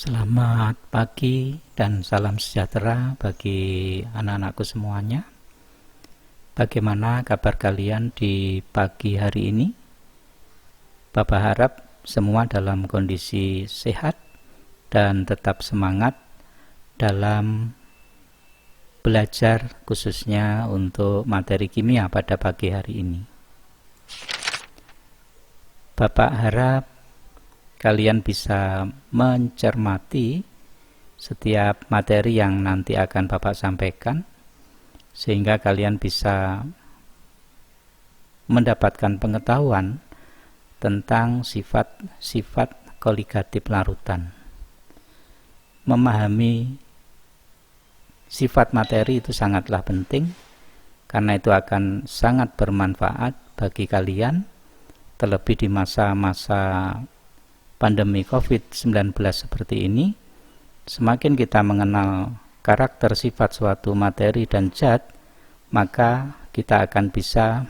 Selamat pagi dan salam sejahtera bagi anak-anakku semuanya. Bagaimana kabar kalian di pagi hari ini? Bapak harap semua dalam kondisi sehat dan tetap semangat dalam belajar, khususnya untuk materi kimia pada pagi hari ini. Bapak harap kalian bisa mencermati setiap materi yang nanti akan Bapak sampaikan, sehingga kalian bisa mendapatkan pengetahuan tentang sifat-sifat koligatif larutan. Memahami sifat materi itu sangatlah penting, karena itu akan sangat bermanfaat bagi kalian, terlebih di masa-masa pandemi COVID-19 seperti ini. Semakin kita mengenal karakter sifat suatu materi dan zat, maka kita akan bisa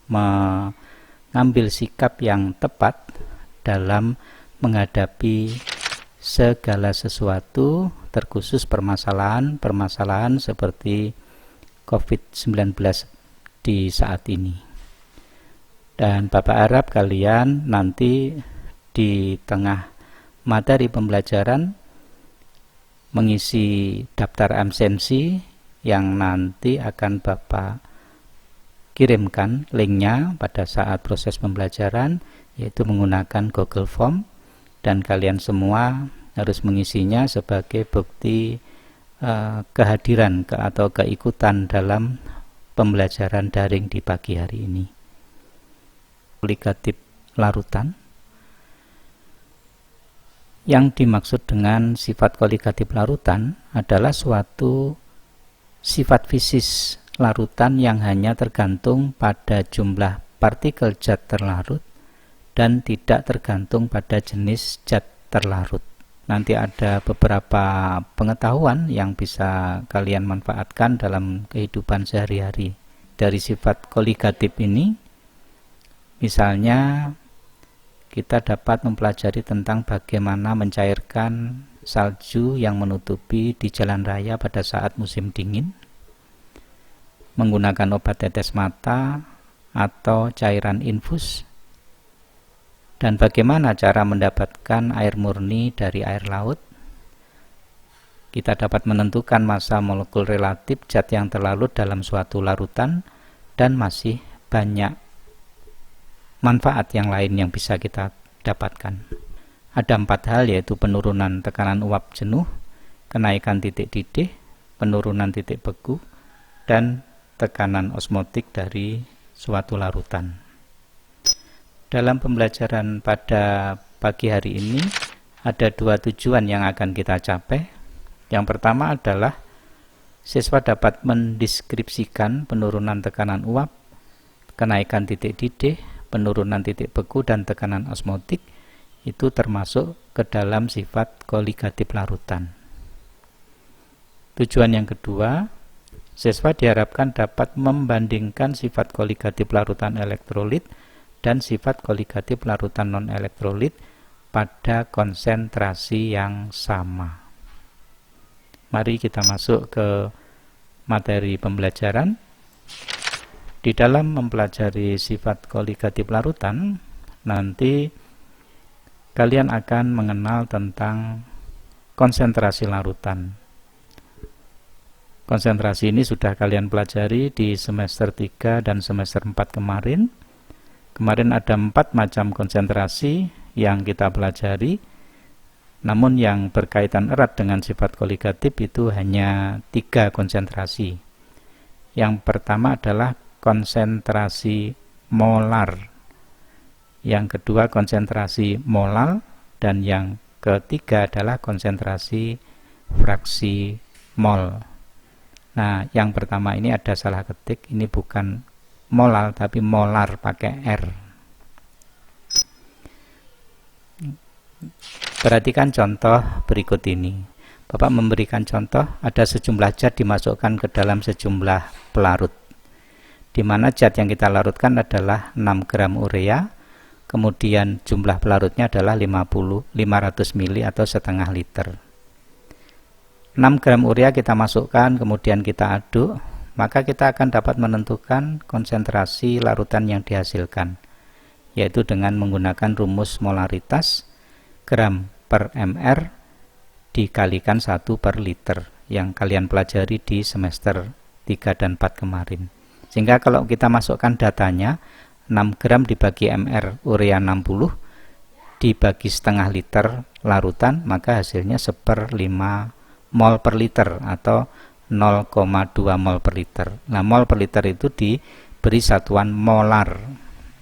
mengambil sikap yang tepat dalam menghadapi segala sesuatu, terkhusus permasalahan seperti COVID-19 di saat ini. Dan Bapak harap kalian nanti di tengah materi pembelajaran mengisi daftar absensi yang nanti akan Bapak kirimkan linknya pada saat proses pembelajaran, yaitu menggunakan Google Form, dan kalian semua harus mengisinya sebagai bukti kehadiran atau keikutan dalam pembelajaran daring di pagi hari ini. Koligatif larutan. Yang dimaksud dengan sifat koligatif larutan adalah suatu sifat fisis larutan yang hanya tergantung pada jumlah partikel zat terlarut dan tidak tergantung pada jenis zat terlarut. Nanti ada beberapa pengetahuan yang bisa kalian manfaatkan dalam kehidupan sehari-hari dari sifat koligatif ini. Misalnya, kita dapat mempelajari tentang bagaimana mencairkan salju yang menutupi di jalan raya pada saat musim dingin, menggunakan obat tetes mata atau cairan infus, dan bagaimana cara mendapatkan air murni dari air laut. Kita dapat menentukan massa molekul relatif zat yang terlarut dalam suatu larutan, dan masih banyak manfaat yang lain yang bisa kita dapatkan. Ada 4 hal, yaitu penurunan tekanan uap jenuh, kenaikan titik didih, penurunan titik beku, dan tekanan osmotik dari suatu larutan. Dalam pembelajaran pada pagi hari ini ada 2 tujuan yang akan kita capai. Yang pertama adalah siswa dapat mendeskripsikan penurunan tekanan uap, kenaikan titik didih, penurunan titik beku, dan tekanan osmotik. Itu termasuk ke dalam sifat koligatif larutan. Tujuan yang kedua, siswa diharapkan dapat membandingkan sifat koligatif larutan elektrolit dan sifat koligatif larutan non-elektrolit pada konsentrasi yang sama. Mari kita masuk ke materi pembelajaran. Di dalam mempelajari sifat koligatif larutan, nanti kalian akan mengenal tentang konsentrasi larutan. Konsentrasi ini sudah kalian pelajari di semester 3 dan semester 4 kemarin. Kemarin ada 4 macam konsentrasi yang kita pelajari, namun yang berkaitan erat dengan sifat koligatif itu hanya 3 konsentrasi. Yang pertama adalah konsentrasi molar, yang kedua konsentrasi molal, dan yang ketiga adalah konsentrasi fraksi mol. Nah, yang pertama ini ada salah ketik, ini bukan molal tapi molar pakai R. Perhatikan contoh berikut ini. Bapak memberikan contoh, ada sejumlah zat dimasukkan ke dalam sejumlah pelarut, di mana zat yang kita larutkan adalah 6 gram urea, kemudian jumlah pelarutnya adalah 500 ml atau setengah liter. 6 gram urea kita masukkan, kemudian kita aduk, maka kita akan dapat menentukan konsentrasi larutan yang dihasilkan, yaitu dengan menggunakan rumus molaritas gram per mr dikalikan 1 per liter yang kalian pelajari di semester 3 dan 4 kemarin. Sehingga kalau kita masukkan datanya, 6 gram dibagi mr urea 60 dibagi setengah liter larutan, maka hasilnya 1/5 mol per liter atau 0,2 mol per liter. Nah, mol per liter itu diberi satuan molar,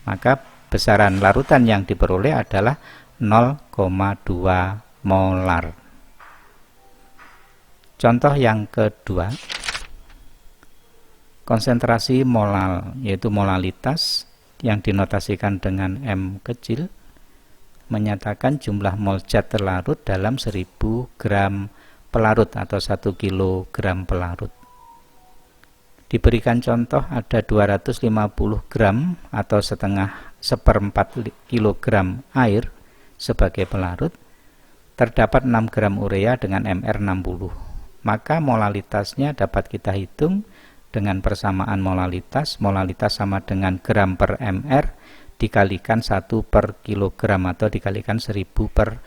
maka besaran larutan yang diperoleh adalah 0,2 molar. Contoh yang kedua, konsentrasi molal, yaitu molalitas yang dinotasikan dengan M kecil, menyatakan jumlah mol zat terlarut dalam 1000 gram pelarut atau 1 kilogram pelarut. Diberikan contoh ada 250 gram atau seperempat kilogram air sebagai pelarut, terdapat 6 gram urea dengan mr 60. Maka molalitasnya dapat kita hitung dengan persamaan molalitas. Molalitas sama dengan gram per mr dikalikan 1 per kilogram atau dikalikan 1000 per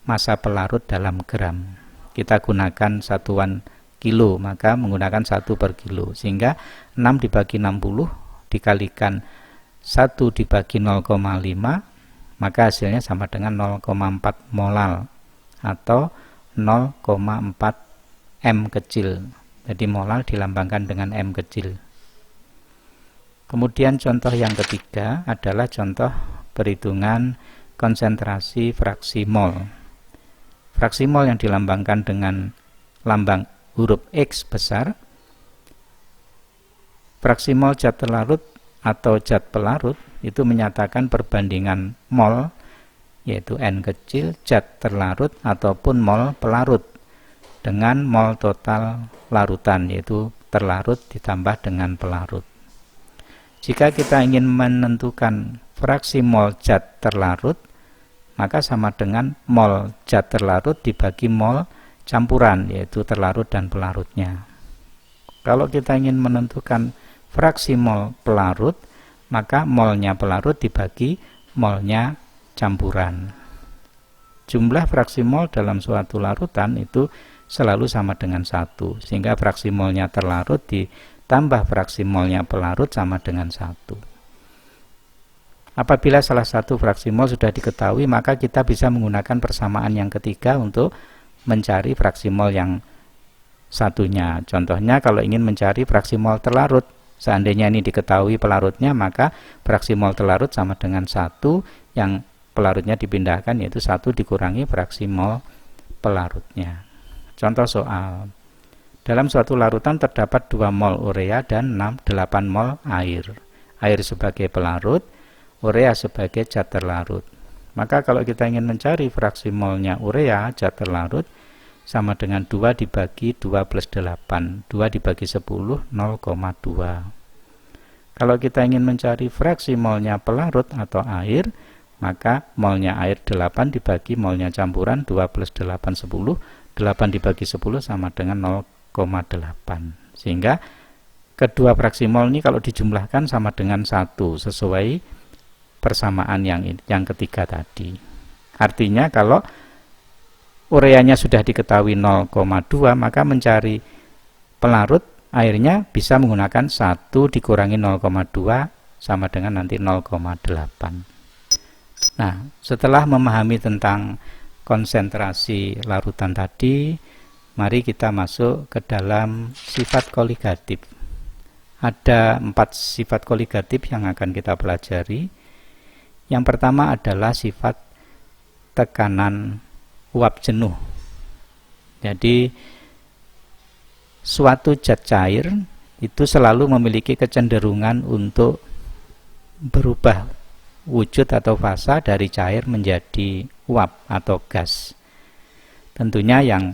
massa pelarut dalam gram. Kita gunakan satuan kilo, maka menggunakan 1 per kilo, sehingga 6 dibagi 60 dikalikan 1 dibagi 0,5, maka hasilnya sama dengan 0,4 molal atau 0,4 M kecil. Jadi molal dilambangkan dengan M kecil. Kemudian contoh yang ketiga adalah contoh perhitungan konsentrasi fraksi mol. Fraksi mol yang dilambangkan dengan lambang huruf X besar. Fraksi mol zat terlarut atau zat pelarut itu menyatakan perbandingan mol, yaitu N kecil, zat terlarut ataupun mol pelarut dengan mol total larutan, yaitu terlarut ditambah dengan pelarut. Jika kita ingin menentukan fraksi mol zat terlarut, maka sama dengan mol zat terlarut dibagi mol campuran, yaitu terlarut dan pelarutnya. Kalau kita ingin menentukan fraksi mol pelarut, maka molnya pelarut dibagi molnya campuran. Jumlah fraksi mol dalam suatu larutan itu selalu sama dengan 1, sehingga fraksi molnya terlarut ditambah fraksi molnya pelarut sama dengan 1. Apabila salah satu fraksi mol sudah diketahui, maka kita bisa menggunakan persamaan yang ketiga untuk mencari fraksi mol yang satunya. Contohnya kalau ingin mencari fraksi mol terlarut, seandainya ini diketahui pelarutnya, maka fraksi mol terlarut sama dengan 1, yang pelarutnya dipindahkan, yaitu 1 dikurangi fraksi mol pelarutnya. Contoh soal, dalam suatu larutan terdapat 2 mol urea dan 8 mol air. Air sebagai pelarut, urea sebagai zat terlarut. Maka kalau kita ingin mencari fraksi molnya urea zat terlarut, sama dengan 2 dibagi 2 plus 8. 2 dibagi 10, 0,2. Kalau kita ingin mencari fraksi molnya pelarut atau air, maka molnya air 8 dibagi molnya campuran 2 plus 8, 10. 8 dibagi 10 sama dengan 0,8. Sehingga kedua fraksi mol ini kalau dijumlahkan sama dengan 1, sesuai persamaan yang ketiga tadi. Artinya kalau ureanya sudah diketahui 0,2, maka mencari pelarut airnya bisa menggunakan 1 dikurangi 0,2 sama dengan nanti 0,8. Nah, setelah memahami tentang konsentrasi larutan tadi, mari kita masuk ke dalam sifat koligatif. Ada 4 sifat koligatif yang akan kita pelajari. Yang pertama adalah sifat tekanan uap jenuh. Jadi suatu zat cair itu selalu memiliki kecenderungan untuk berubah wujud atau fasa dari cair menjadi uap atau gas. Tentunya yang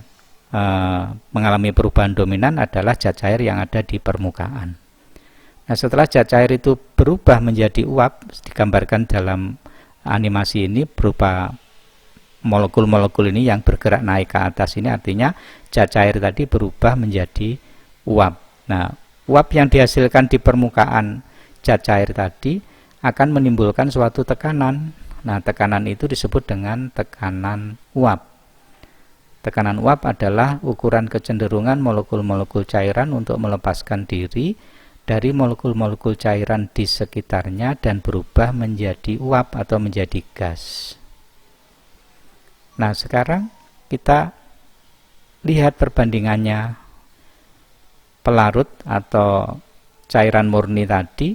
mengalami perubahan dominan adalah zat cair yang ada di permukaan. Nah, setelah zat cair itu berubah menjadi uap, digambarkan dalam animasi ini berupa molekul-molekul ini yang bergerak naik ke atas ini, artinya zat cair tadi berubah menjadi uap. Nah, uap yang dihasilkan di permukaan zat cair tadi akan menimbulkan suatu tekanan. Nah, tekanan itu disebut dengan tekanan uap. Tekanan uap adalah ukuran kecenderungan molekul-molekul cairan untuk melepaskan diri dari molekul-molekul cairan di sekitarnya dan berubah menjadi uap atau menjadi gas. Nah, sekarang kita lihat perbandingannya pelarut atau cairan murni tadi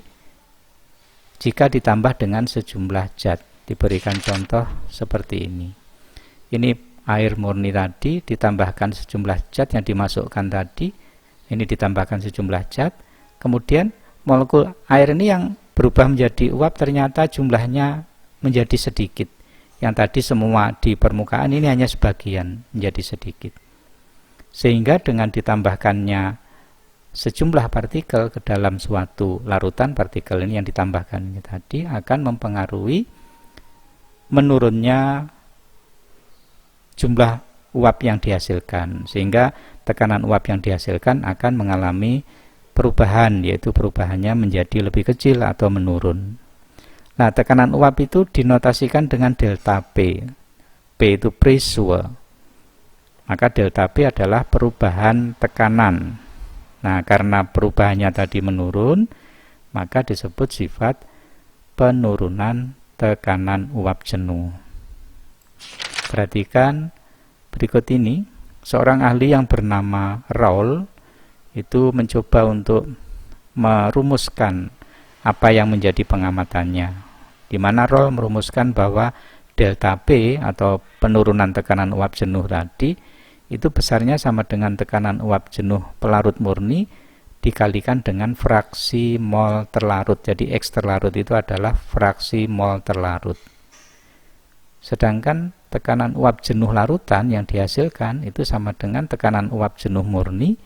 jika ditambah dengan sejumlah zat. Diberikan contoh seperti ini. Ini air murni tadi ditambahkan sejumlah zat yang dimasukkan tadi. Ini ditambahkan sejumlah zat. Kemudian molekul air ini yang berubah menjadi uap ternyata jumlahnya menjadi sedikit. Yang tadi semua di permukaan ini hanya sebagian menjadi sedikit. Sehingga dengan ditambahkannya sejumlah partikel ke dalam suatu larutan, partikel ini yang ditambahkan ini tadi akan mempengaruhi menurunnya jumlah uap yang dihasilkan, sehingga tekanan uap yang dihasilkan akan mengalami perubahan, yaitu perubahannya menjadi lebih kecil atau menurun. Nah, tekanan uap itu dinotasikan dengan delta P. P itu pressure. Maka delta P adalah perubahan tekanan. Nah, karena perubahannya tadi menurun, maka disebut sifat penurunan tekanan uap jenuh. Perhatikan berikut ini, seorang ahli yang bernama Raoul itu mencoba untuk merumuskan apa yang menjadi pengamatannya, di mana Raoul merumuskan bahwa delta P atau penurunan tekanan uap jenuh tadi itu besarnya sama dengan tekanan uap jenuh pelarut murni dikalikan dengan fraksi mol terlarut. Jadi X terlarut itu adalah fraksi mol terlarut. Sedangkan tekanan uap jenuh larutan yang dihasilkan itu sama dengan tekanan uap jenuh murni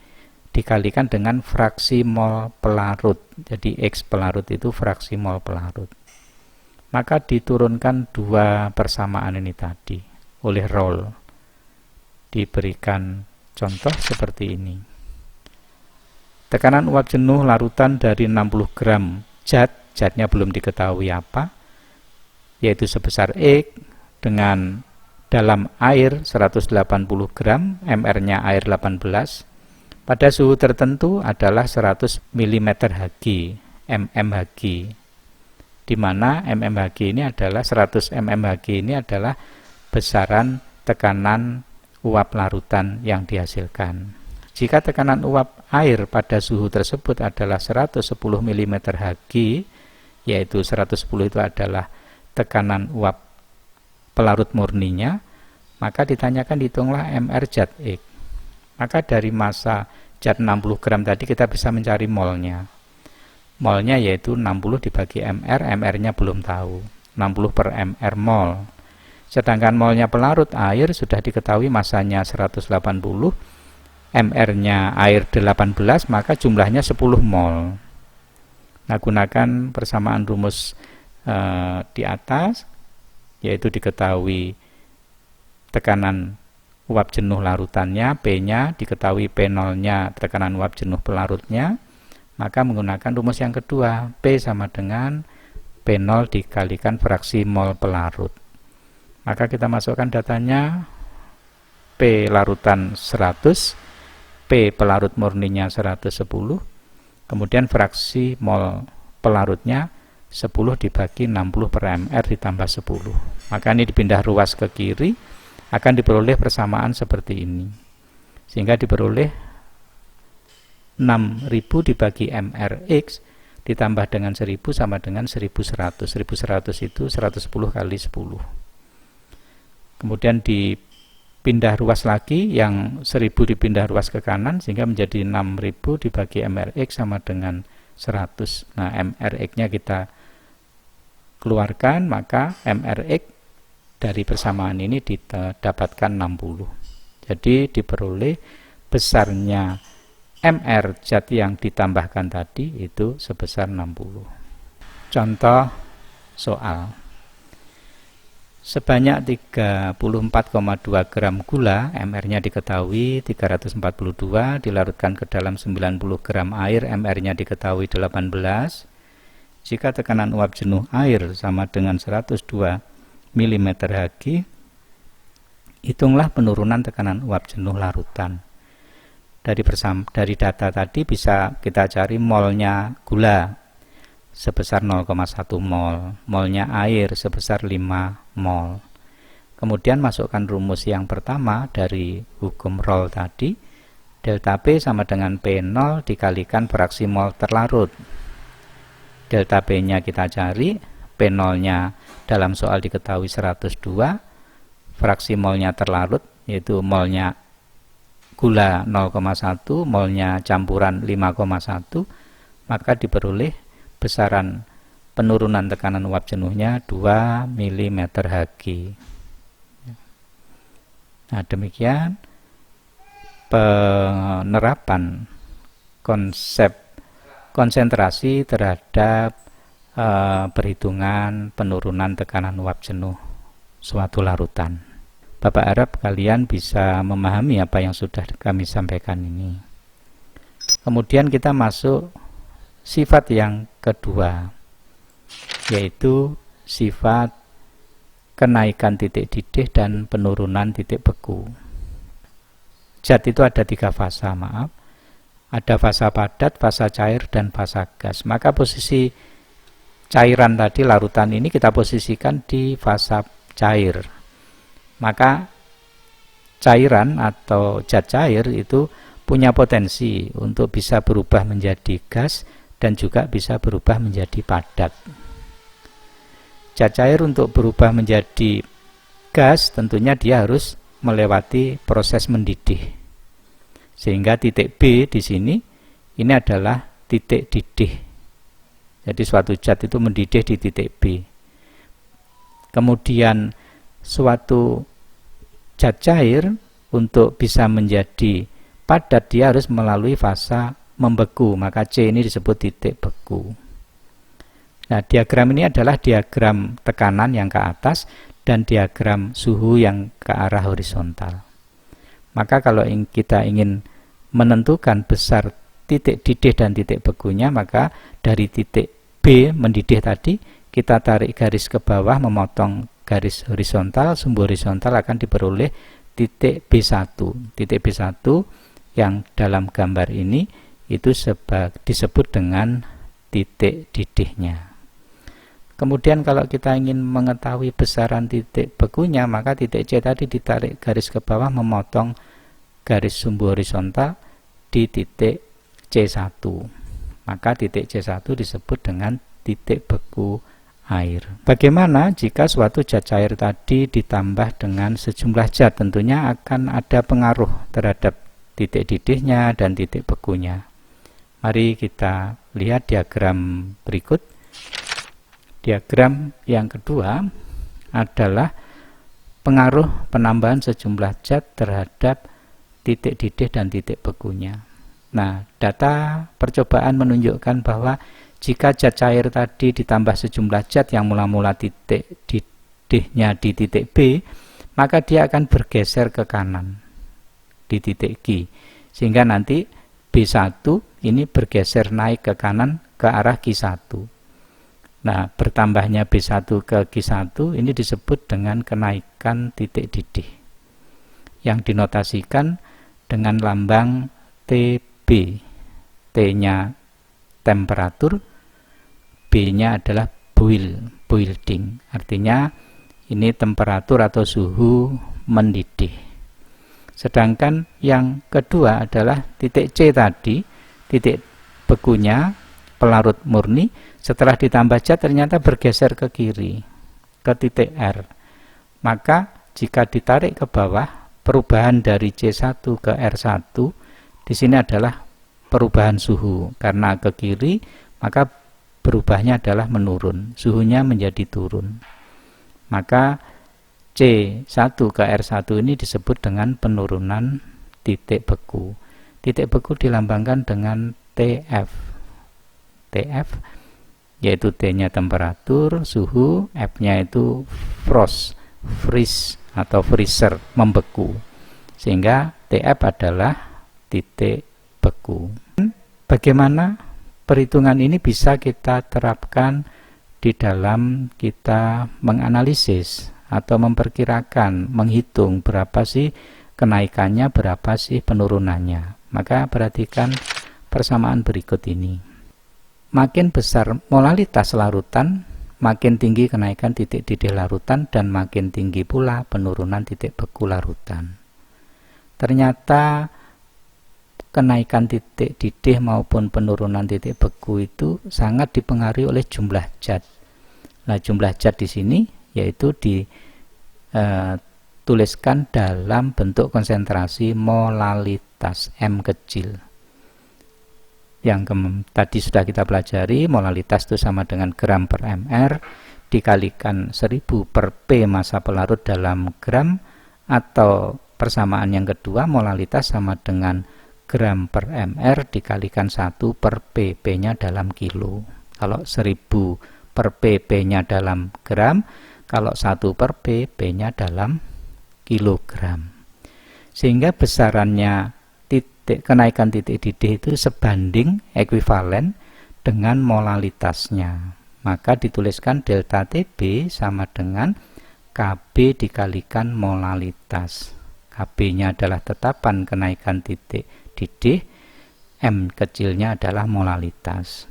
dikalikan dengan fraksi mol pelarut. Jadi X pelarut itu fraksi mol pelarut. Maka diturunkan dua persamaan ini tadi oleh Raoul. Diberikan contoh seperti ini. Tekanan uap jenuh larutan dari 60 gram zatnya belum diketahui apa, yaitu sebesar X, dengan dalam air 180 gram, MR-nya air 18, pada suhu tertentu adalah 100 mmHg, mmHg, di mana mmHg ini adalah 100 mmHg ini adalah besaran tekanan uap larutan yang dihasilkan. Jika tekanan uap air pada suhu tersebut adalah 110 mmHg, yaitu 110 itu adalah tekanan uap pelarut murninya, maka ditanyakan hitunglah MR zat X. Maka dari massa zat 60 gram tadi kita bisa mencari molnya. Molnya yaitu 60 dibagi MR, MR-nya belum tahu, 60 per MR mol. Sedangkan molnya pelarut air sudah diketahui masanya 180, MR-nya air 18, maka jumlahnya 10 mol. Nah, gunakan persamaan rumus di atas, yaitu diketahui tekanan uap jenuh larutannya, P-nya, diketahui P0-nya tekanan uap jenuh pelarutnya, maka menggunakan rumus yang kedua, P sama dengan P0 dikalikan fraksi mol pelarut. Maka kita masukkan datanya, P larutan 100, P pelarut murninya 110, kemudian fraksi mol pelarutnya 10 dibagi 60 per MR ditambah 10. Maka ini dipindah ruas ke kiri, akan diperoleh persamaan seperti ini. Sehingga diperoleh 6000 dibagi MRX ditambah dengan 1000 sama dengan 1100. 1100 itu 110 kali 10. Kemudian dipindah ruas lagi, yang 1000 dipindah ruas ke kanan sehingga menjadi 6000 dibagi MRX sama dengan 100. Nah, MRX-nya kita keluarkan, maka MRX dari persamaan ini didapatkan 60. Jadi diperoleh besarnya MR zat yang ditambahkan tadi itu sebesar 60. Contoh soal. Sebanyak 34,2 gram gula, MR-nya diketahui 342, dilarutkan ke dalam 90 gram air, MR-nya diketahui 18. Jika tekanan uap jenuh air sama dengan 102 mm Hg, hitunglah penurunan tekanan uap jenuh larutan. Dari data tadi bisa kita cari molnya gula sebesar 0,1 mol, molnya air sebesar 5 mol. Kemudian masukkan rumus yang pertama dari hukum Rolle tadi, delta P sama dengan P0 dikalikan fraksi mol terlarut. Delta P-nya kita cari, P0-nya dalam soal diketahui 102, fraksi molnya terlarut yaitu molnya gula 0,1, molnya campuran 5,1, maka diperoleh besaran penurunan tekanan uap jenuhnya 2 mm Hg. Nah, demikian penerapan konsep konsentrasi terhadap perhitungan penurunan tekanan uap jenuh suatu larutan. Bapak harap kalian bisa memahami apa yang sudah kami sampaikan ini. Kemudian kita masuk sifat yang kedua, yaitu sifat kenaikan titik didih dan penurunan titik beku. Zat itu ada 3 fasa, ada fasa padat, fasa cair, dan fasa gas. Maka posisi cairan tadi, larutan ini kita posisikan di fasa cair. Maka cairan atau zat cair itu punya potensi untuk bisa berubah menjadi gas dan juga bisa berubah menjadi padat. Zat cair untuk berubah menjadi gas tentunya dia harus melewati proses mendidih. Sehingga titik B di sini ini adalah titik didih. Jadi suatu zat itu mendidih di titik B. Kemudian suatu zat cair untuk bisa menjadi padat dia harus melalui fasa membeku, maka C ini disebut titik beku. Nah, diagram ini adalah diagram tekanan yang ke atas dan diagram suhu yang ke arah horizontal. Maka kalau kita ingin menentukan besar titik didih dan titik bekunya, maka dari titik B mendidih tadi kita tarik garis ke bawah memotong garis horizontal, sumbu horizontal akan diperoleh titik B1. Titik B1 yang dalam gambar ini itu disebut dengan titik didihnya. Kemudian kalau kita ingin mengetahui besaran titik bekunya, maka titik C tadi ditarik garis ke bawah memotong garis sumbu horizontal di titik C1. Maka titik C1 disebut dengan titik beku air. Bagaimana jika suatu zat cair tadi ditambah dengan sejumlah zat? Tentunya akan ada pengaruh terhadap titik didihnya dan titik bekunya. Mari kita lihat diagram berikut. Diagram yang kedua adalah pengaruh penambahan sejumlah zat terhadap titik didih dan titik bekunya. Nah, data percobaan menunjukkan bahwa jika zat cair tadi ditambah sejumlah zat yang mula-mula titik didihnya di titik B, maka dia akan bergeser ke kanan di titik Q, sehingga nanti B1 ini bergeser naik ke kanan ke arah Q1. Nah, bertambahnya B1 ke Q1 ini disebut dengan kenaikan titik didih yang dinotasikan dengan lambang TB. T-nya temperatur, B-nya adalah boiling, artinya ini temperatur atau suhu mendidih. Sedangkan yang kedua adalah titik C tadi, titik bekunya, pelarut murni, setelah ditambah zat ternyata bergeser ke kiri, ke titik R. Maka jika ditarik ke bawah, perubahan dari C1 ke R1 di sini adalah perubahan suhu. Karena ke kiri, maka berubahnya adalah menurun, suhunya menjadi turun. Maka C1 ke R1 ini disebut dengan penurunan titik beku. Titik beku dilambangkan dengan TF. TF yaitu T-nya temperatur, suhu, F-nya itu frost freeze atau freezer, membeku, sehingga TF adalah titik beku. Bagaimana perhitungan ini bisa kita terapkan di dalam kita menganalisis atau memperkirakan, menghitung berapa sih kenaikannya, berapa sih penurunannya? Maka perhatikan persamaan berikut ini. Makin besar molalitas larutan, makin tinggi kenaikan titik didih larutan, dan makin tinggi pula penurunan titik beku larutan. Ternyata kenaikan titik didih maupun penurunan titik beku itu sangat dipengaruhi oleh jumlah zat. Nah, jumlah zat di sini yaitu dituliskan dalam bentuk konsentrasi molalitas M kecil. Yang tadi sudah kita pelajari, molalitas itu sama dengan gram per mr dikalikan 1000 per P massa pelarut dalam gram, atau persamaan yang kedua, molalitas sama dengan gram per mr dikalikan 1 per P, P-nya dalam kilo. Kalau 1000 per P, P-nya dalam gram. Kalau 1 per P, P-nya dalam kilogram. Sehingga besarannya kenaikan titik didih itu sebanding ekuivalen dengan molalitasnya. Maka dituliskan delta TB sama dengan KB dikalikan molalitas. KB-nya adalah tetapan kenaikan titik didih, M kecilnya adalah molalitas.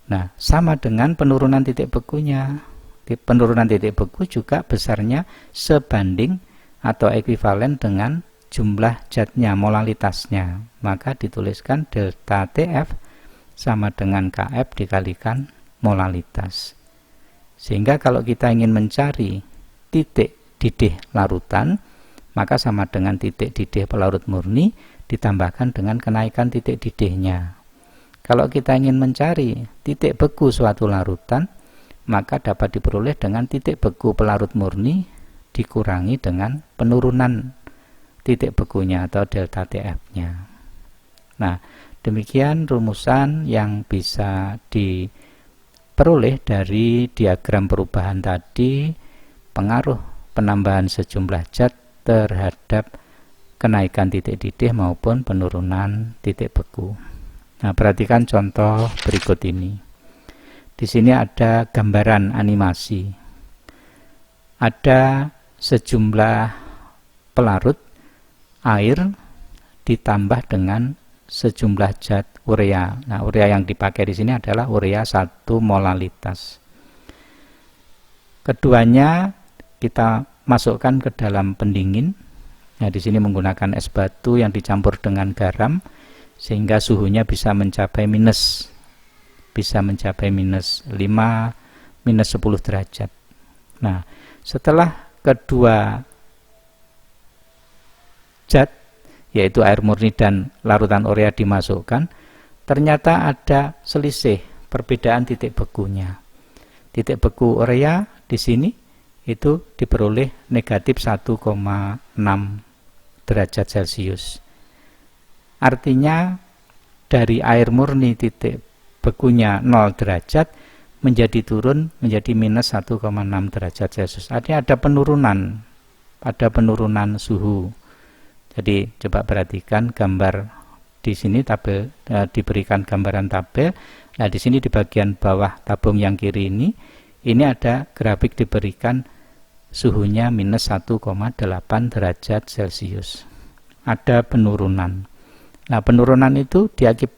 Nah, sama dengan penurunan titik bekunya. Penurunan titik beku juga besarnya sebanding atau ekuivalen dengan jumlah zatnya, molalitasnya. Maka dituliskan delta TF sama dengan KF dikalikan molalitas. Sehingga kalau kita ingin mencari titik didih larutan, maka sama dengan titik didih pelarut murni ditambahkan dengan kenaikan titik didihnya. Kalau kita ingin mencari titik beku suatu larutan, maka dapat diperoleh dengan titik beku pelarut murni dikurangi dengan penurunan titik bekunya atau delta TF-nya. Nah, demikian rumusan yang bisa diperoleh dari diagram perubahan tadi, pengaruh penambahan sejumlah zat terhadap kenaikan titik didih maupun penurunan titik beku. Nah, perhatikan contoh berikut ini. Di sini ada gambaran animasi. Ada sejumlah pelarut air ditambah dengan sejumlah zat urea. Nah, urea yang dipakai di sini adalah urea 1 molalitas. Keduanya kita masukkan ke dalam pendingin. Nah, di sini menggunakan es batu yang dicampur dengan garam sehingga suhunya bisa mencapai minus 5 minus 10 derajat. Nah, setelah kedua zat yaitu air murni dan larutan urea dimasukkan, ternyata ada selisih perbedaan titik bekunya. Titik beku urea di sini itu diperoleh negatif 1,6 derajat Celcius. Artinya dari air murni titik bekunya 0 derajat menjadi turun menjadi minus 1,6 derajat Celcius. Artinya ada penurunan suhu. Jadi coba perhatikan gambar di sini tabel, diberikan gambaran tabel. Nah, di sini di bagian bawah tabung yang kiri ini ada grafik diberikan suhunya minus 1,8 derajat Celcius. Ada penurunan. Nah, penurunan itu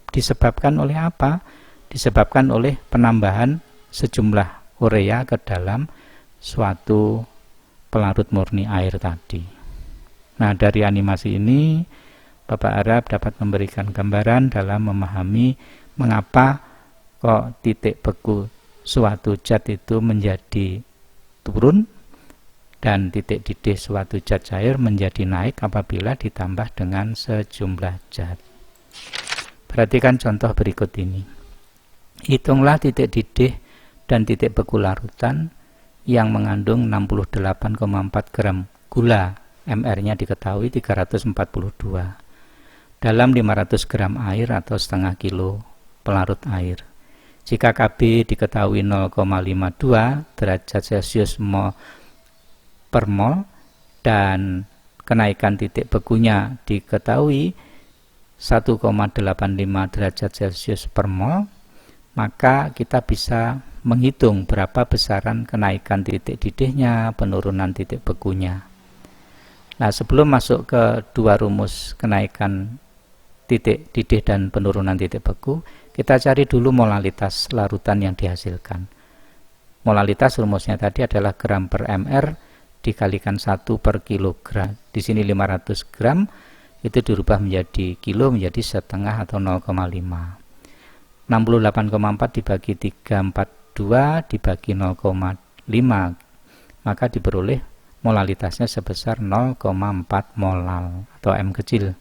disebabkan oleh apa? Disebabkan oleh penambahan sejumlah urea ke dalam suatu pelarut murni air tadi. Nah, dari animasi ini Bapak harap dapat memberikan gambaran dalam memahami mengapa kok titik beku suatu zat itu menjadi turun dan titik didih suatu zat cair menjadi naik apabila ditambah dengan sejumlah zat. Perhatikan contoh berikut ini. Hitunglah titik didih dan titik beku larutan yang mengandung 68,4 gram gula, MR-nya diketahui 342, dalam 500 gram air atau setengah kilo pelarut air. Jika KB diketahui 0,52 derajat Celcius per mol dan kenaikan titik bekunya diketahui 1,85 derajat Celcius per mol, maka kita bisa menghitung berapa besaran kenaikan titik didihnya, penurunan titik bekunya. Nah, sebelum masuk ke dua rumus kenaikan titik didih dan penurunan titik beku, kita cari dulu molalitas larutan yang dihasilkan. Molalitas rumusnya tadi adalah gram per mr dikalikan 1 per kilogram. Di sini 500 gram itu dirubah menjadi kilo, menjadi setengah atau 0,5. 68,4 dibagi 342 dibagi 0,5, maka diperoleh molalitasnya sebesar 0,4 molal atau M kecil.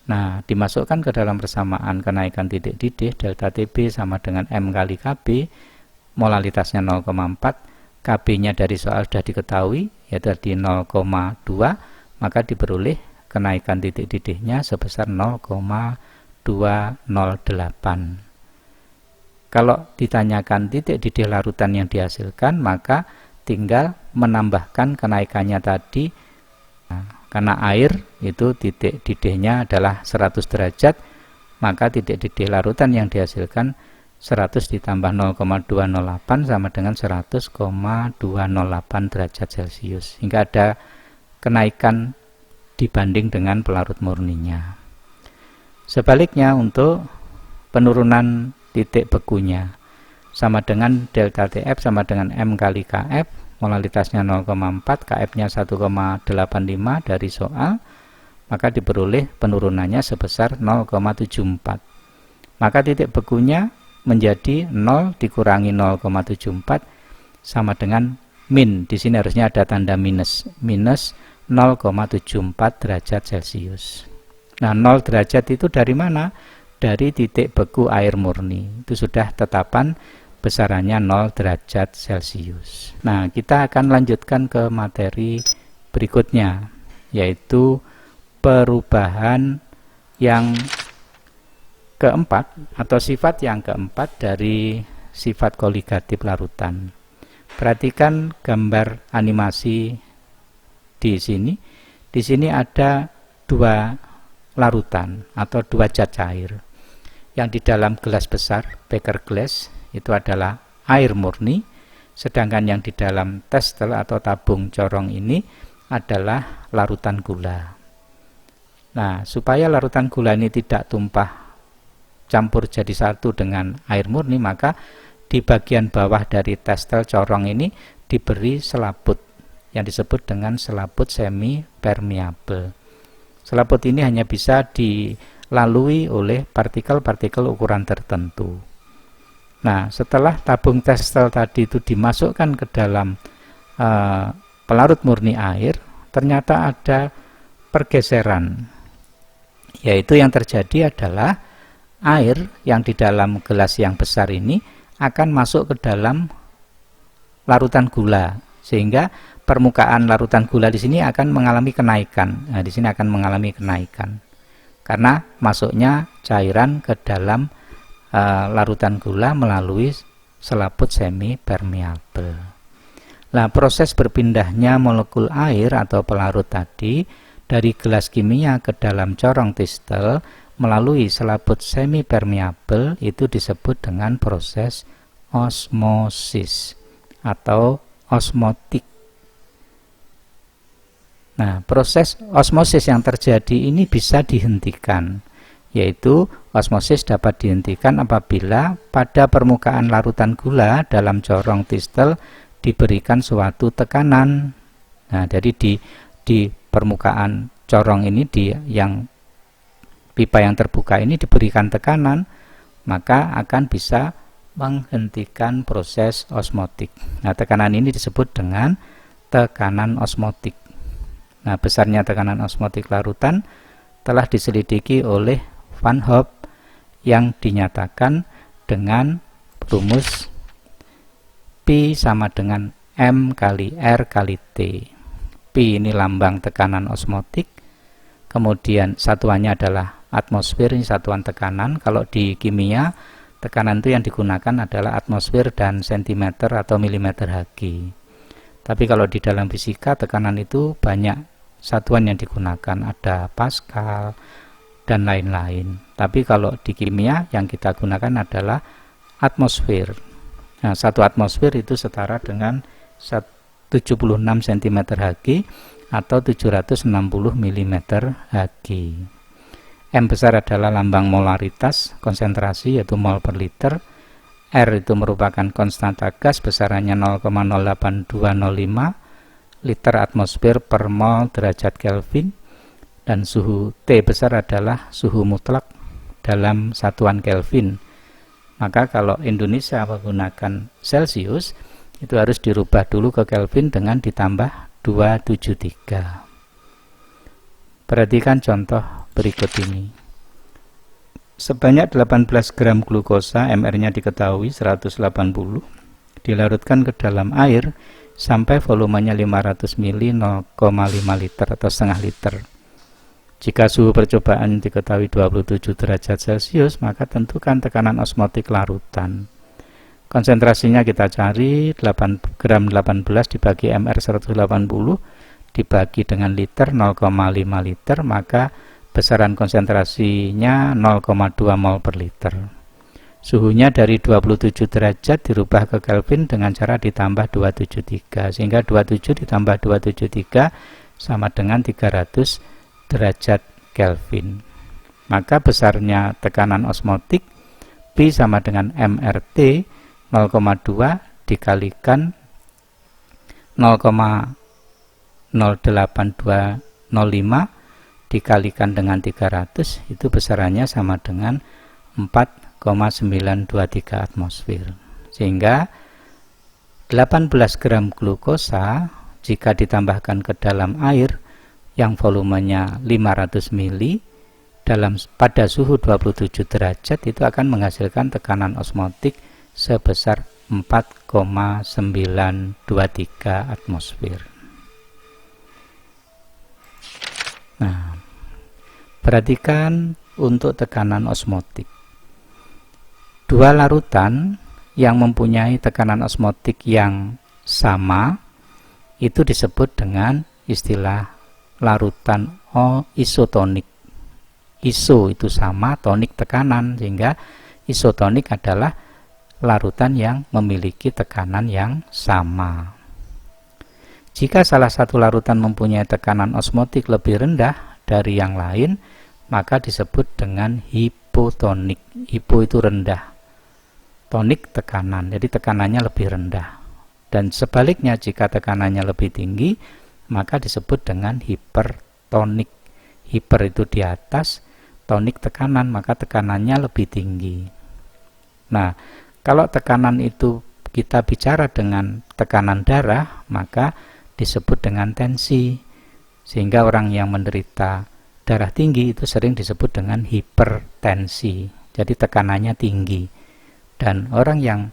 Nah, dimasukkan ke dalam persamaan kenaikan titik didih, delta TB sama dengan M kali KB, molalitasnya 0,4, KB-nya dari soal sudah diketahui, yaitu di 0,2, maka diperoleh kenaikan titik didihnya sebesar 0,208. Kalau ditanyakan titik didih larutan yang dihasilkan, maka tinggal menambahkan kenaikannya tadi. Nah, karena air itu titik didihnya adalah 100 derajat, maka titik didih larutan yang dihasilkan 100 ditambah 0,208 sama dengan 100,208 derajat Celcius, hingga ada kenaikan dibanding dengan pelarut murninya. Sebaliknya untuk penurunan titik bekunya, sama dengan delta TF sama dengan M kali KF, molalitasnya 0,4, KF-nya 1,85 dari soal, maka diperoleh penurunannya sebesar 0,74. Maka titik bekunya menjadi 0 dikurangi 0,74 sama dengan min. Di sini harusnya ada tanda minus, minus 0,74 derajat Celcius. Nah, 0 derajat itu dari mana? Dari titik beku air murni. Itu sudah tetapan besarannya 0 derajat Celcius. Nah, kita akan lanjutkan ke materi berikutnya, yaitu perubahan yang keempat atau sifat yang keempat dari sifat koligatif larutan. Perhatikan gambar animasi di sini. Di sini ada dua larutan atau dua zat cair. Yang di dalam gelas besar, beker glass, itu adalah air murni, sedangkan yang di dalam testel atau tabung corong ini adalah larutan gula. Nah, supaya larutan gula ini tidak tumpah campur jadi satu dengan air murni, maka di bagian bawah dari testel corong ini diberi selaput yang disebut dengan selaput semi permeable. Selaput ini hanya bisa dilalui oleh partikel-partikel ukuran tertentu. Nah, setelah tabung testel tadi itu dimasukkan ke dalam pelarut murni air, ternyata ada pergeseran, yaitu yang terjadi adalah air yang di dalam gelas yang besar ini akan masuk ke dalam larutan gula, sehingga permukaan larutan gula di sini akan mengalami kenaikan. Nah, di sini akan mengalami kenaikan karena masuknya cairan ke dalam larutan gula melalui selaput semi permeable. Nah, proses berpindahnya molekul air atau pelarut tadi dari gelas kimia ke dalam corong testel melalui selaput semi permeable itu disebut dengan proses osmosis atau osmotik. Nah, proses osmosis yang terjadi ini bisa dihentikan, yaitu osmosis dapat dihentikan apabila pada permukaan larutan gula dalam corong testel diberikan suatu tekanan. Nah, jadi di permukaan corong ini, yang pipa yang terbuka ini diberikan tekanan, maka akan bisa menghentikan proses osmotik. Nah, tekanan ini disebut dengan tekanan osmotik. Nah, besarnya tekanan osmotik larutan telah diselidiki oleh Van Hoff yang dinyatakan dengan rumus P sama dengan M kali R kali T. P ini lambang tekanan osmotik, kemudian satuannya adalah atmosfer, ini satuan tekanan. Kalau di kimia, tekanan itu yang digunakan adalah atmosfer dan sentimeter atau milimeter Hg. Tapi kalau di dalam fisika tekanan itu banyak satuan yang digunakan, ada Pascal dan lain-lain. Tapi kalau di kimia yang kita gunakan adalah atmosfer. Nah, 1 atmosfer itu setara dengan 76 cm Hg atau 760 mm Hg. M besar adalah lambang molaritas konsentrasi, yaitu mol per liter. R itu merupakan konstanta gas, besarannya 0,08205 liter atmosfer per mol derajat Kelvin, dan suhu T besar adalah suhu mutlak dalam satuan Kelvin. Maka kalau Indonesia menggunakan Celsius, itu harus dirubah dulu ke Kelvin dengan ditambah 273. Perhatikan contoh berikut ini. Sebanyak 18 gram glukosa, MR-nya diketahui 180, dilarutkan ke dalam air sampai volumenya 500 ml 0,5 liter atau setengah liter. Jika suhu percobaan diketahui 27 derajat Celcius, maka tentukan tekanan osmotik larutan. Konsentrasinya kita cari, 8 gram 18 dibagi MR 180 dibagi dengan liter 0,5 liter, maka besaran konsentrasinya 0,2 mol per liter. Suhunya dari 27 derajat dirubah ke Kelvin dengan cara ditambah 273, sehingga 27 ditambah 273 sama dengan 300 derajat Kelvin. Maka besarnya tekanan osmotik P sama dengan MRT 0,2 dikalikan 0,08205 dikalikan dengan 300, itu besarannya sama dengan 4,923 atmosfer. Sehingga 18 gram glukosa jika ditambahkan ke dalam air yang volumenya 500 ml pada suhu 27 derajat, itu akan menghasilkan tekanan osmotik sebesar 4,923 atmosfer. Nah, perhatikan untuk tekanan osmotik. Dua larutan yang mempunyai tekanan osmotik yang sama itu disebut dengan istilah larutan isotonik. Iso itu sama, tonik tekanan, sehingga isotonik adalah larutan yang memiliki tekanan yang sama. Jika salah satu larutan mempunyai tekanan osmotik lebih rendah dari yang lain, maka disebut dengan hipotonik. Hipo itu rendah, tonik tekanan, jadi tekanannya lebih rendah. Dan sebaliknya, jika tekanannya lebih tinggi, maka disebut dengan hipertonik. Hiper itu di atas, tonik tekanan, maka tekanannya lebih tinggi. Nah, kalau tekanan itu kita bicara dengan tekanan darah, maka disebut dengan tensi. Sehingga orang yang menderita darah tinggi itu sering disebut dengan hipertensi, jadi tekanannya tinggi. Dan orang yang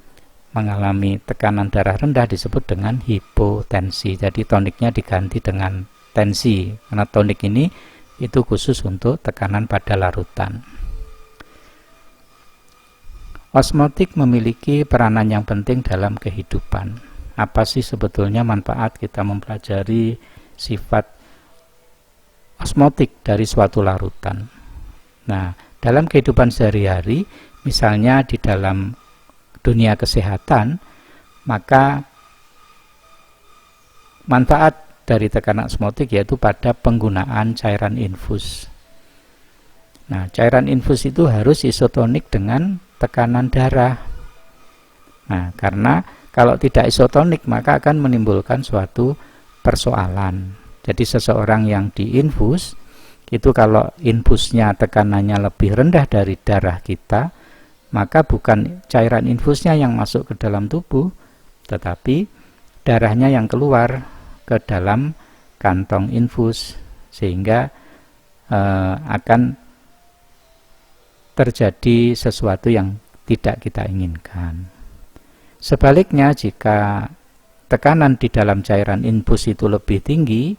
mengalami tekanan darah rendah disebut dengan hipotensi, jadi toniknya diganti dengan tensi, karena tonik ini itu khusus untuk tekanan pada larutan. Osmotik memiliki peranan yang penting dalam kehidupan. Apa sih sebetulnya manfaat kita mempelajari sifat osmotik dari suatu larutan? Nah, dalam kehidupan sehari-hari, misalnya di dalam dunia kesehatan, maka manfaat dari tekanan osmotik yaitu pada penggunaan cairan infus. Nah, cairan infus itu harus isotonik dengan tekanan darah. Nah, karena kalau tidak isotonik maka akan menimbulkan suatu persoalan. Jadi seseorang yang diinfus itu kalau infusnya tekanannya lebih rendah dari darah kita, maka bukan cairan infusnya yang masuk ke dalam tubuh, tetapi darahnya yang keluar ke dalam kantong infus, sehingga akan terjadi sesuatu yang tidak kita inginkan. Sebaliknya, jika tekanan di dalam cairan infus itu lebih tinggi,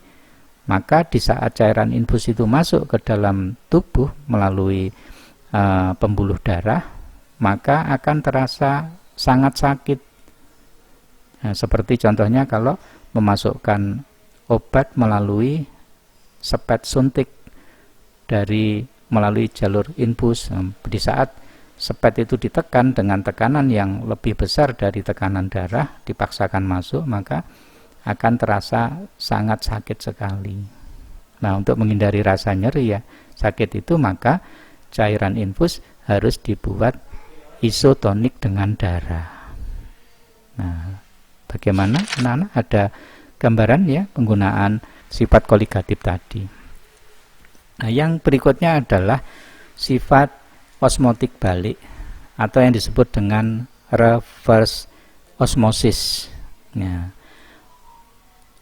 maka di saat cairan infus itu masuk ke dalam tubuh melalui pembuluh darah, maka akan terasa sangat sakit. Nah, seperti contohnya kalau memasukkan obat melalui sepet suntik melalui jalur infus. Di saat sepet itu ditekan dengan tekanan yang lebih besar dari tekanan darah, dipaksakan masuk, maka akan terasa sangat sakit sekali. Nah, untuk menghindari rasa nyeri ya sakit itu, maka cairan infus harus dibuat isotonik dengan darah. Nah, bagaimana anak-anak, ada gambaran ya penggunaan sifat koligatif tadi. Nah, yang berikutnya adalah sifat osmotik balik atau yang disebut dengan reverse osmosis. Nah,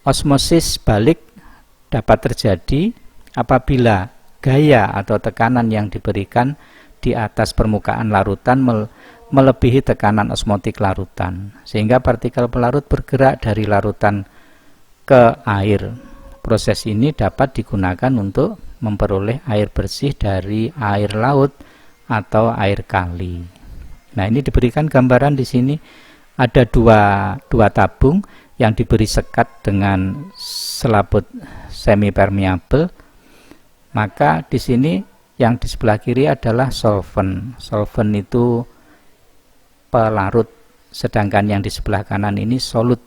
osmosis balik dapat terjadi apabila gaya atau tekanan yang diberikan di atas permukaan larutan melebihi tekanan osmotik larutan, sehingga partikel pelarut bergerak dari larutan ke air. Proses ini dapat digunakan untuk memperoleh air bersih dari air laut atau air kali. Nah, ini diberikan gambaran di sini ada dua tabung yang diberi sekat dengan selaput semi permeable. Maka di sini yang di sebelah kiri adalah solvent. Solvent itu pelarut, sedangkan yang di sebelah kanan ini solut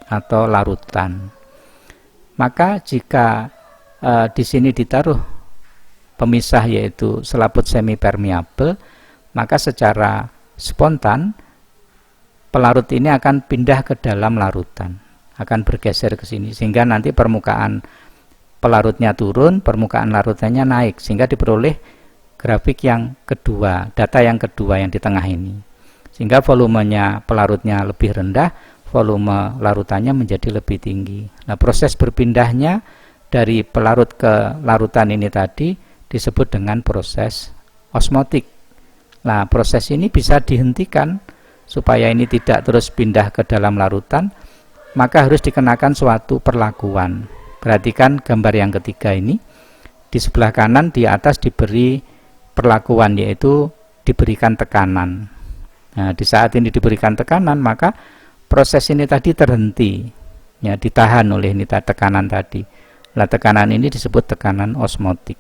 atau larutan. Maka jika di sini ditaruh pemisah yaitu selaput semi permeable, maka secara spontan pelarut ini akan pindah ke dalam larutan, akan bergeser ke sini, sehingga nanti permukaan pelarutnya turun, permukaan larutannya naik, sehingga diperoleh grafik yang kedua, data yang kedua yang di tengah ini, sehingga volumenya pelarutnya lebih rendah, volume larutannya menjadi lebih tinggi. Nah, proses berpindahnya dari pelarut ke larutan ini tadi disebut dengan proses osmotik. Nah, proses ini bisa dihentikan supaya ini tidak terus pindah ke dalam larutan, maka harus dikenakan suatu perlakuan. Perhatikan gambar yang ketiga ini. Di sebelah kanan di atas diberi perlakuan, yaitu diberikan tekanan. Nah, di saat ini diberikan tekanan, maka proses ini tadi terhenti, ya, ditahan oleh ini tekanan tadi. Nah, tekanan ini disebut tekanan osmotik.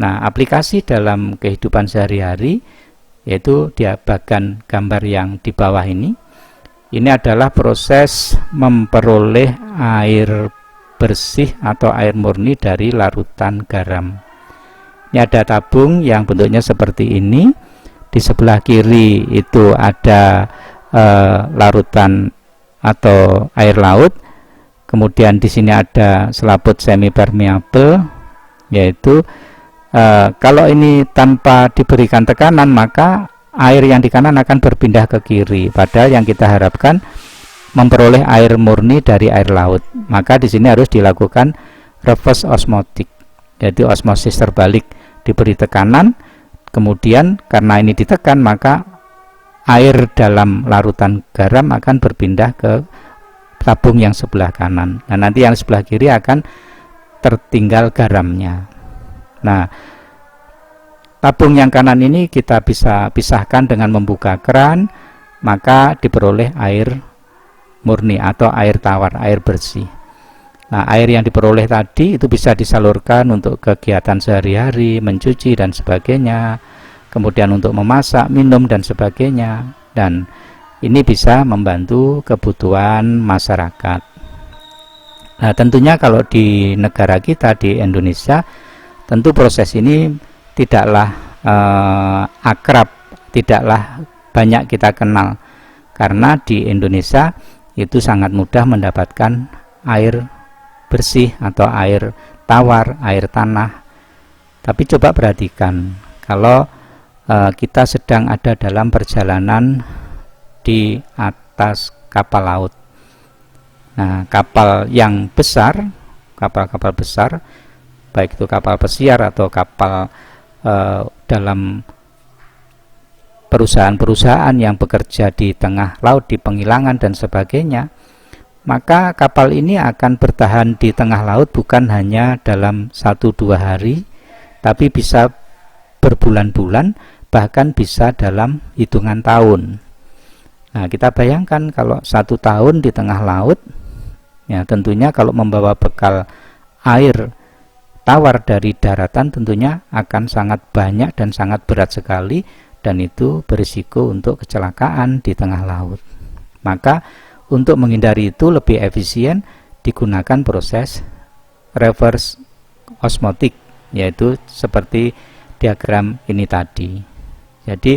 Nah, aplikasi dalam kehidupan sehari-hari yaitu di bagian gambar yang di bawah ini. Ini adalah proses memperoleh air bersih atau air murni dari larutan garam. Ini ada tabung yang bentuknya seperti ini. Di sebelah kiri itu ada larutan atau air laut. Kemudian di sini ada selaput semi permeable, yaitu kalau ini tanpa diberikan tekanan, maka air yang di kanan akan berpindah ke kiri. Padahal yang kita harapkan memperoleh air murni dari air laut. Maka di sini harus dilakukan reverse osmotik, yaitu osmosis terbalik, diberi tekanan, kemudian karena ini ditekan, maka air dalam larutan garam akan berpindah ke tabung yang sebelah kanan. Nah, nanti yang sebelah kiri akan tertinggal garamnya. Nah, tabung yang kanan ini kita bisa pisahkan dengan membuka keran, maka diperoleh air murni atau air tawar, air bersih. Nah, air yang diperoleh tadi itu bisa disalurkan untuk kegiatan sehari-hari, mencuci dan sebagainya, kemudian untuk memasak, minum dan sebagainya, dan ini bisa membantu kebutuhan masyarakat. Nah, tentunya kalau di negara kita, di Indonesia, tentu proses ini tidaklah akrab, tidaklah banyak kita kenal, karena di Indonesia itu sangat mudah mendapatkan air bersih atau air tawar, air tanah. Tapi coba perhatikan, kalau kita sedang ada dalam perjalanan di atas kapal laut. Nah, kapal yang besar, kapal-kapal besar, baik itu kapal pesiar atau kapal dalam perusahaan-perusahaan yang bekerja di tengah laut, di penghilangan dan sebagainya, maka kapal ini akan bertahan di tengah laut bukan hanya dalam 1-2 hari, tapi bisa berbulan-bulan, bahkan bisa dalam hitungan tahun. Nah, kita bayangkan kalau 1 tahun di tengah laut, Ya, tentunya kalau membawa bekal air tawar dari daratan tentunya akan sangat banyak dan sangat berat sekali, dan itu berisiko untuk kecelakaan di tengah laut. Maka untuk menghindari itu lebih efisien digunakan proses reverse osmotik, yaitu seperti diagram ini tadi. Jadi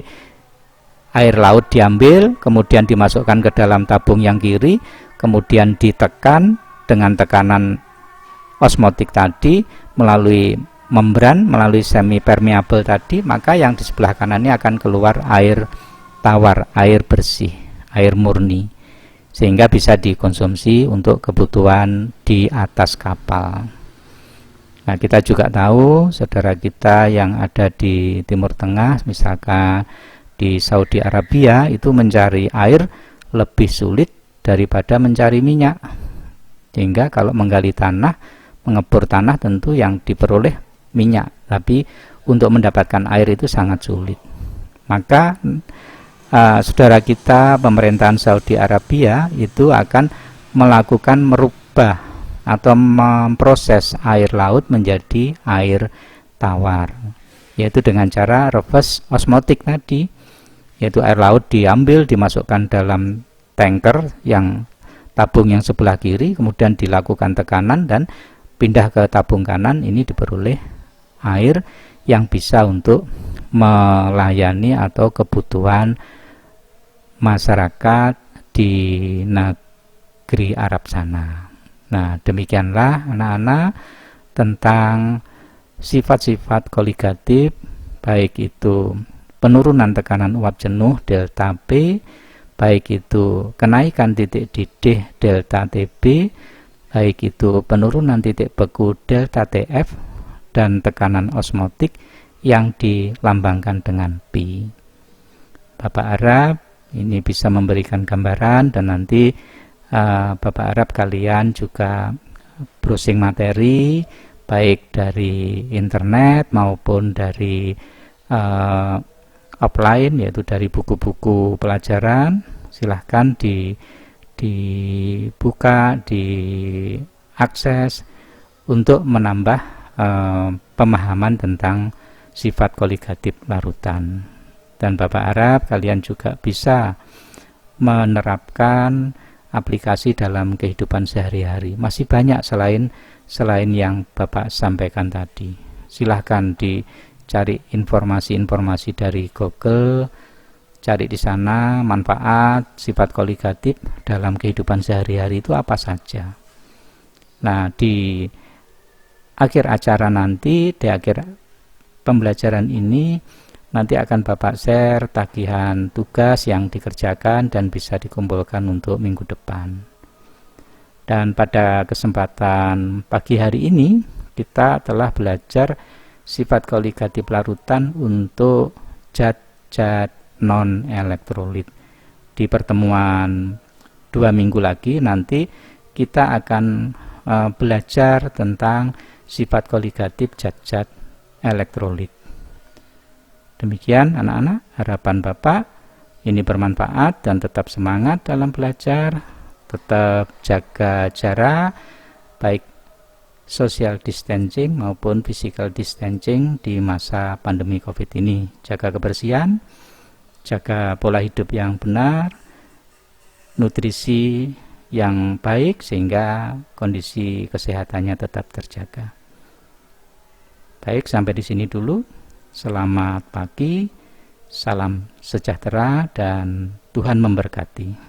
air laut diambil, kemudian dimasukkan ke dalam tabung yang kiri, kemudian ditekan dengan tekanan osmotik tadi melalui membran, melalui semi permeable tadi, maka yang di sebelah kanannya akan keluar air tawar, air bersih, air murni, sehingga bisa dikonsumsi untuk kebutuhan di atas kapal. Nah, kita juga tahu saudara kita yang ada di Timur Tengah, misalkan di Saudi Arabia, itu mencari air lebih sulit daripada mencari minyak, sehingga kalau menggali tanah, mengebor tanah, tentu yang diperoleh minyak, tapi untuk mendapatkan air itu sangat sulit. Maka saudara kita, pemerintahan Saudi Arabia itu akan melakukan merubah atau memproses air laut menjadi air tawar, yaitu dengan cara reverse osmotik tadi, yaitu air laut diambil, dimasukkan dalam tanker yang tabung yang sebelah kiri, kemudian dilakukan tekanan dan pindah ke tabung kanan. Ini diperoleh air yang bisa untuk melayani atau kebutuhan masyarakat di negeri Arab sana. Nah, demikianlah anak-anak tentang sifat-sifat koligatif, baik itu penurunan tekanan uap jenuh delta P, baik itu kenaikan titik didih delta TB, baik itu penurunan titik beku delta TF, dan tekanan osmotik yang dilambangkan dengan P. Bapak harap ini bisa memberikan gambaran, dan nanti Bapak harap kalian juga browsing materi baik dari internet maupun dari offline, yaitu dari buku-buku pelajaran. Silahkan dibuka, diakses untuk menambah pemahaman tentang sifat koligatif larutan. Dan Bapak harap kalian juga bisa menerapkan aplikasi dalam kehidupan sehari-hari. Masih banyak selain yang Bapak sampaikan tadi. Silahkan dicari informasi-informasi dari Google, cari di sana manfaat sifat koligatif dalam kehidupan sehari-hari itu apa saja. Nah, di akhir acara nanti, di akhir pembelajaran ini, nanti akan Bapak share tagihan tugas yang dikerjakan dan bisa dikumpulkan untuk minggu depan. Dan pada kesempatan pagi hari ini kita telah belajar sifat koligatif larutan untuk zat-zat non-elektrolit. Di pertemuan 2 minggu lagi nanti kita akan belajar tentang sifat koligatif zat-zat elektrolit. Demikian anak-anak, harapan Bapak ini bermanfaat dan tetap semangat dalam belajar, tetap jaga jarak, baik social distancing maupun physical distancing di masa pandemi COVID ini. Jaga kebersihan, jaga pola hidup yang benar, nutrisi yang baik sehingga kondisi kesehatannya tetap terjaga. Baik, sampai di sini dulu. Selamat pagi, salam sejahtera, dan Tuhan memberkati.